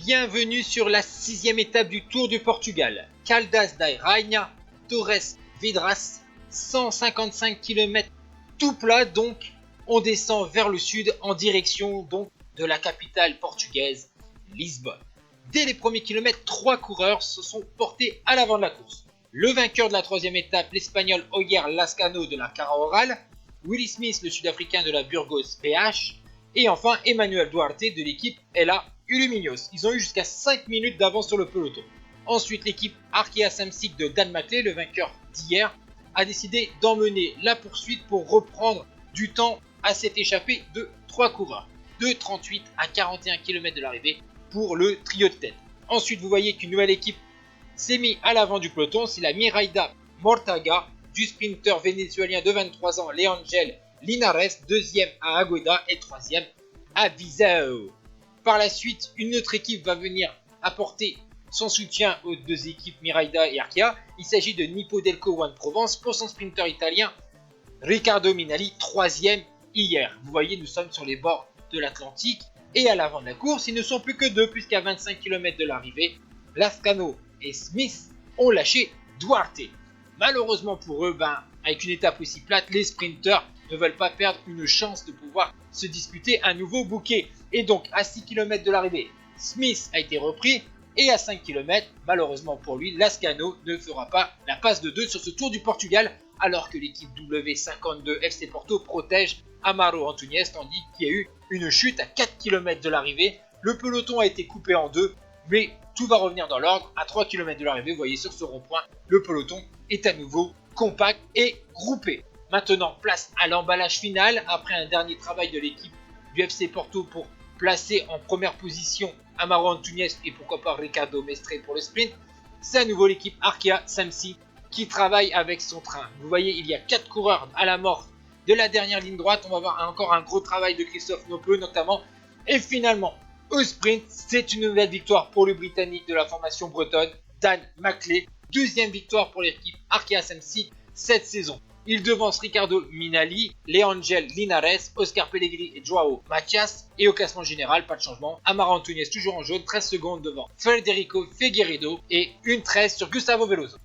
Bienvenue sur la 6e étape du Tour du Portugal. Caldas da Rainha, Torres Vedras, 155 km tout plat, donc on descend vers le sud en direction donc de la capitale portugaise, Lisbonne. Dès les premiers kilomètres, 3 coureurs se sont portés à l'avant de la course. Le vainqueur de la 3e étape, l'Espagnol Ogier Lascano de la Caraoral, Willie Smith, le Sud-Africain de la Burgos PH, et enfin Emmanuel Duarte de l'équipe LA Illuminos. Ils ont eu jusqu'à 5 minutes d'avance sur le peloton. Ensuite, l'équipe Arkea Samsic de Dan Maclay, le vainqueur d'hier, a décidé d'emmener la poursuite pour reprendre du temps à cette échappée de 3 coureurs. De 38 à 41 km de l'arrivée pour le trio de tête. Ensuite, vous voyez qu'une nouvelle équipe s'est mise à l'avant du peloton. C'est la Miraida Mortaga du sprinter vénézuélien de 23 ans, Leangel Linares, deuxième à Agueda et troisième à Viseu. Par la suite, une autre équipe va venir apporter son soutien aux deux équipes Miraida et Arkea. Il s'agit de Nippo Delco One Provence pour son sprinter italien Riccardo Minali, troisième hier. Vous voyez, nous sommes sur les bords de l'Atlantique et à l'avant de la course, ils ne sont plus que deux puisqu'à 25 km de l'arrivée, Lascano et Smith ont lâché Duarte. Malheureusement pour eux, avec une étape aussi plate, les sprinters ne veulent pas perdre une chance de pouvoir se disputer un nouveau bouquet. Et donc à 6 km de l'arrivée, Smith a été repris et à 5 km, malheureusement pour lui, Lascano ne fera pas la passe de 2 sur ce Tour du Portugal alors que l'équipe W52 FC Porto protège Amaro Antunes, tandis qu'il y a eu une chute à 4 km de l'arrivée. Le peloton a été coupé en deux, mais tout va revenir dans l'ordre. À 3 km de l'arrivée, vous voyez sur ce rond-point, le peloton est à nouveau compact et groupé. Maintenant, place à l'emballage final, après un dernier travail de l'équipe du FC Porto pour placer en première position Amaro Antunes et pourquoi pas Ricardo Mestre pour le sprint. C'est à nouveau l'équipe Arkea Samsic qui travaille avec son train. Vous voyez, il y a 4 coureurs à la mort de la dernière ligne droite. On va voir encore un gros travail de Christophe Nopeux notamment. Et finalement, au sprint, c'est une nouvelle victoire pour le Britannique de la formation bretonne, Dan Maclay. Deuxième victoire pour l'équipe Arkea Samsic cette saison. Il devance Riccardo Minali, Leangel Linares, Oscar Pellegrini et Joao Matias. Et au classement général, pas de changement. Amaro Antunes toujours en jaune, 13 secondes devant Federico Figueiredo et une 13 sur Gustavo Veloso.